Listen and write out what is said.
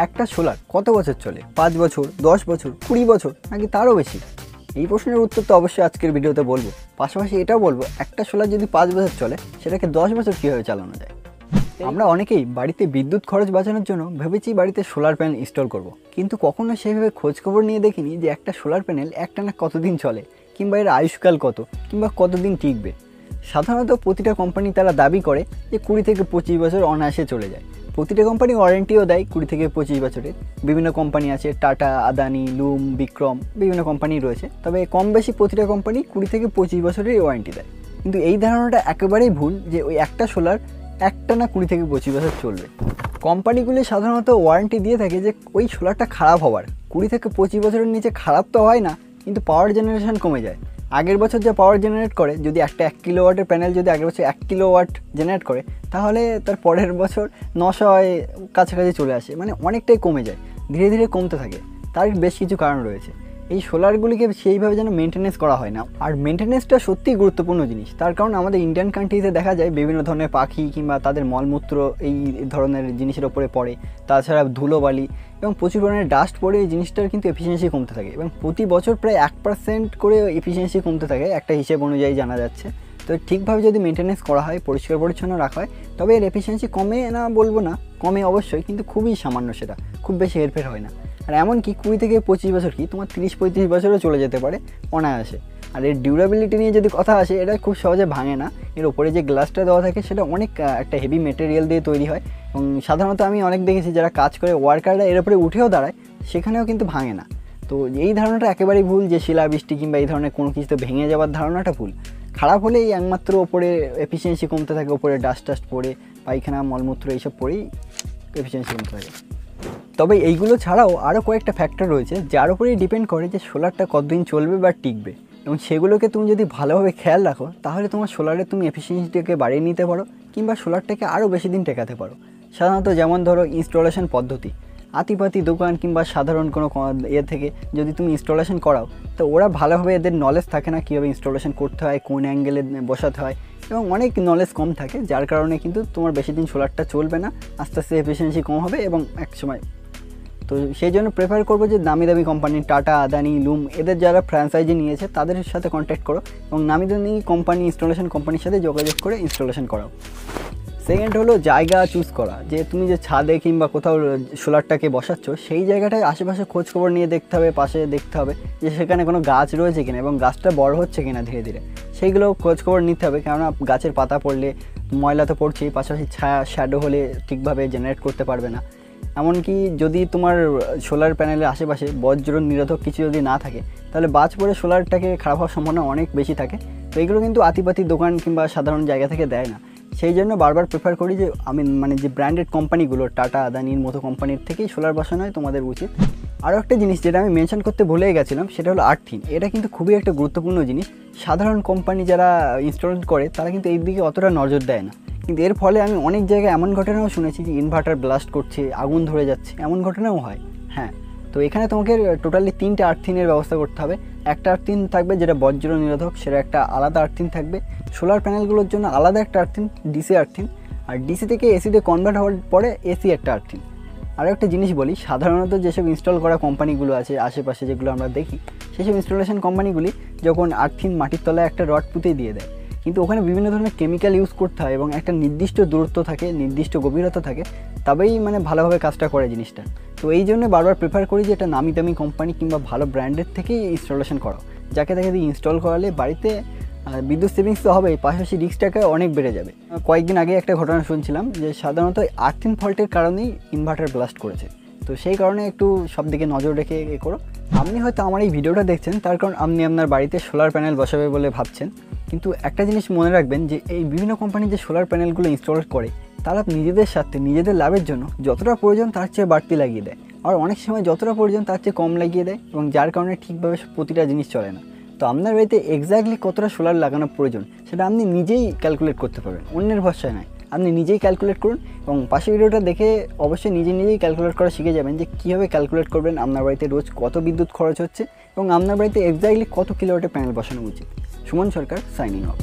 একটা সোলার কত বছর চলে? 5 বছর, 10 বছর, 20 বছর নাকি তারও বেশি? এই প্রশ্নের উত্তর তো অবশ্যই আজকের ভিডিওতে বলবো। পাশাপাশি এটাও বলবো একটা সোলার যদি 5 বছর চলে সেটাকে 10 বছর কীভাবে চালানো যায়। আমরা অনেকেই বাড়িতে বিদ্যুৎ খরচ বাঁচানোর জন্য ভেবেছি বাড়িতে সোলার প্যানেল ইনস্টল করব, কিন্তু কখনো সেইভাবে খোঁজখবর নিয়ে দেখিনি যে একটা সোলার প্যানেল একটানা কতদিন চলে, কিংবা এর আয়ুষ্কাল কত, কিংবা কতদিন টিকবে। সাধারণত প্রতিটা কোম্পানি তারা দাবি করে যে 20 থেকে 25 বছর অনায়াসে চলে যায়। প্রতিটা কোম্পানি ওয়ারেন্টিও দেয় 20 থেকে 25 বছরের। বিভিন্ন কোম্পানি আছে, টাটা, আদানি, লুম, বিক্রম, বিভিন্ন কোম্পানি রয়েছে। তবে কম বেশি প্রতিটা কোম্পানি 20 থেকে 25 বছরের ওয়ারেন্টি দেয়। কিন্তু এই ধারণাটা একেবারেই ভুল যে ওই একটা সোলার একটানা 20 থেকে 25 বছর চলবে। কোম্পানিগুলি সাধারণত ওয়ারেন্টি দিয়ে থাকে যে ওই সোলারটা খারাপ হওয়ার 20 থেকে 25 বছরের নিচে খারাপ তো হয় না, কিন্তু পাওয়ার জেনারেশন কমে যায়। আগের বছর যা পাওয়ার জেনারেট করে, যদি একটা 1 কিলোওয়াটের প্যানেল যদি আগের বছর 1 কিলোওয়াট জেনারেট করে, তাহলে তার পরের বছর 900 কাছাকাছি চলে আসে, মানে অনেকটাই কমে যায়, ধীরে ধীরে কমতে থাকে। তার বেশ কিছু কারণ রয়েছে। এই সোলারগুলিকে সেইভাবে যেন মেনটেনেন্স করা হয় না, আর মেনটেনেন্সটা সত্যিই গুরুত্বপূর্ণ জিনিস। তার কারণ আমাদের ইন্ডিয়ান কান্ট্রিতে দেখা যায় বিভিন্ন ধরনের পাখি কিংবা তাদের মলমূত্র এই ধরনের জিনিসের ওপরে পড়ে, তাছাড়া ধুলোবালি এবং প্রচুর পরিমাণে ডাস্ট পড়ে এই জিনিসটার কিন্তু এফিসিয়েন্সি কমতে থাকে, এবং প্রতি বছর প্রায় 1% করে এফিসিয়েন্সি কমতে থাকে, একটা হিসেব অনুযায়ী জানা যাচ্ছে। তো ঠিকভাবে যদি মেনটেনেন্স করা হয়, পরিষ্কার পরিচ্ছন্ন রাখা হয়, তবে এর এফিসিয়েন্সি কমে না বলবো না, কমে অবশ্যই, কিন্তু খুবই সামান্য, সেটা খুব বেশি হেরফের হয় না। আর এমনকি 20 থেকে 25 বছর কি তোমার 30-35 বছরও চলে যেতে পারে অনায়াসে। আর এর ডিউরেবিলিটি নিয়ে যদি কথা আসে, এটা খুব সহজে ভাঙে না। এর ওপরে যে গ্লাসটা দেওয়া থাকে সেটা অনেক একটা হেভি মেটেরিয়াল দিয়ে তৈরি হয়, এবং সাধারণত আমি অনেক দেখেছি যারা কাজ করে ওয়ার্কাররা এর উপরে উঠেও দাঁড়ায়, সেখানেও কিন্তু ভাঙে না। তো এই ধারণাটা একেবারেই ভুল যে শিলাবৃষ্টি কিংবা এই ধরনের কোনো কিছুতে ভেঙে যাওয়ার ধারণাটা ভুল। খারাপ হলেই একমাত্র ওপরে এফিসিয়েন্সি কমতে থাকে, ওপরে ডাস্ট পড়ে, পায়খানা মলমূত্র এইসব পড়েই এফিসিয়েন্সি কমতে থাকে। তবে এইগুলো ছাড়াও আরও কয়েকটা ফ্যাক্টর রয়েছে যার উপরেই ডিপেন্ড করে যে সোলারটা কতদিন চলবে বা টিকবে, এবং সেগুলোকে তুমি যদি ভালোভাবে খেয়াল রাখো, তাহলে তোমার সোলারে তুমি এফিসিয়েন্সিটাকে বাড়িয়ে নিতে পারো, কিংবা সোলারটাকে আরও বেশি দিন টেকাতে পারো। সাধারণত যেমন ধরো ইনস্টলেশন পদ্ধতি, আতিপাতি দোকান কিংবা সাধারণ কোনো থেকে যদি তুমি ইনস্টলেশন করাও, তো ওরা ভালোভাবে এদের নলেজ থাকে না কীভাবে ইনস্টলেশন করতে হয়, কোন অ্যাঙ্গেলে বসাতে হয়, এবং অনেক নলেজ কম থাকে, যার কারণে কিন্তু তোমার বেশি দিন সোলারটা চলবে না, আস্তে আস্তে এফিসিয়েন্সি কম হবে এবং এক সময়। তো সেই জন্য প্রেফার করবো যে দামি দামি কোম্পানি, টাটা, আদানি, লুম, এদের যারা ফ্র্যাঞ্চাইজি নিয়েছে তাদের সাথে কন্ট্যাক্ট করো, এবং নামি দামি কোম্পানি, ইনস্টলেশন কোম্পানির সাথে যোগাযোগ করে ইনস্টলেশন করাও। সেকেন্ড হলো জায়গা চুজ করা, যে তুমি যে ছাদে কিংবা কোথাও সোলারটাকে বসাচ্ছ, সেই জায়গাটায় আশেপাশে খোঁজখবর নিয়ে দেখতে হবে, পাশে দেখতে হবে যে সেখানে কোনো গাছ রয়েছে কিনা, এবং গাছটা বড় হচ্ছে কিনা ধীরে ধীরে, সেইগুলো খোঁজখবর নিতে হবে। কেননা গাছের পাতা পড়লে ময়লা তো পড়ছেই, পাশাপাশি ছায়া, শ্যাডো হলে ঠিকভাবে জেনারেট করতে পারবে না। এমনকি যদি তোমার সোলার প্যানেলের আশেপাশে বজ্র নিরোধক কিছু যদি না থাকে, তাহলে বাজ পড়ে সোলারটাকে খারাপ হওয়ার সম্ভাবনা অনেক বেশি থাকে। তো এগুলো কিন্তু আতিপাতি দোকান কিংবা সাধারণ জায়গা থেকে দেয় না। সেই জন্য বারবার প্রেফার করি যে আমি যে ব্র্যান্ডেড কোম্পানিগুলো, টাটা, আদানির মতো কোম্পানির থেকেই সোলার বসানোই তোমাদের উচিত। আরও একটা জিনিস যেটা আমি মেনশন করতে ভুলেই গেছিলাম, সেটা হলো আর্থিং। এটা কিন্তু খুবই একটা গুরুত্বপূর্ণ জিনিস। সাধারণ কোম্পানি যারা ইনস্টল করে তারা কিন্তু এই দিকে অতটা নজর দেয় না, কিন্তু এর ফলে আমি অনেক জায়গায় এমন ঘটনাও শুনেছি যে ইনভার্টার ব্লাস্ট করছে, আগুন ধরে যাচ্ছে, এমন ঘটনাও হয়। হ্যাঁ, তো এখানে তোমাকে টোটালি 3টে আর্থিনের ব্যবস্থা করতে হবে। একটা আর্থিন থাকবে যেটা বজ্র নিরোধক, সেটা একটা আলাদা আর্থিন থাকবে। সোলার প্যানেলগুলোর জন্য আলাদা একটা আর্থিন, ডিসি আর্থিন, আর ডিসি থেকে এসিতে কনভার্ট হওয়ার পরে এসি একটা আর্থিন। আরও একটা জিনিস বলি, সাধারণত যেসব ইনস্টল করা কোম্পানিগুলো আছে আশেপাশে যেগুলো আমরা দেখি, সেসব ইনস্টলেশন কোম্পানিগুলি যখন আর্থিন মাটির তলায় একটা রড পুঁতে দিয়ে দেয়, কিন্তু ওখানে বিভিন্ন ধরনের কেমিক্যাল ইউজ করতে হয়, এবং একটা নির্দিষ্ট দূরত্ব থাকে, নির্দিষ্ট গভীরতা থাকে, তবেই মানে ভালোভাবে কাজটা করে জিনিসটা। তো এই জন্য বারবার প্রেফার করি যে এটা নামি দামি কোম্পানি কিংবা ভালো ব্র্যান্ডের থেকেই ইনস্টলেশন করাও, যাকে তাকে দিয়ে ইনস্টল করালে বাড়িতে বিদ্যুৎ সেভিংস তো হবেই, পাশাপাশি রিস্কটাকে অনেক বেড়ে যাবে। কয়েকদিন আগে একটা ঘটনা শুনছিলাম যে সাধারণত আর্থিন ফল্টের কারণেই ইনভার্টার ব্লাস্ট করেছে। তো সেই কারণে একটু সব দিকে নজর রেখে করো। আপনি হয়তো আমার এই ভিডিওটা দেখছেন তার কারণ আপনি আপনার বাড়িতে সোলার প্যানেল বসাবে বলে ভাবছেন, কিন্তু একটা জিনিস মনে রাখবেন যে এই বিভিন্ন কোম্পানি যে সোলার প্যানেলগুলো ইনস্টল করে, তারা নিজেদের স্বার্থে, নিজেদের লাভের জন্য যতটা প্রয়োজন তার চেয়ে বাড়তি লাগিয়ে দেয়, আর অনেক সময় যতটা প্রয়োজন তার চেয়ে কম লাগিয়ে দেয়, এবং যার কারণে ঠিকভাবে প্রতিটা জিনিস চলে না। তো আপনার বাড়িতে এক্স্যাক্টলি কতটা সোলার লাগানো প্রয়োজন সেটা আপনি নিজেই ক্যালকুলেট করতে পারবেন, অন্যের ভরসায় নয়। আপনি নিজেই ক্যালকুলেট করুন, এবং পাশের ভিডিওটা দেখে অবশ্যই নিজেই ক্যালকুলেট করা শিখে যাবেন যে কীভাবে ক্যালকুলেট করবেন আপনার বাড়িতে রোজ কত বিদ্যুৎ খরচ হচ্ছে, এবং আপনার বাড়িতে এক্স্যাক্টলি কত কিলোওয়াটের প্যানেল বসানো উচিত। সুমন সরকার, সাইনিং অফ।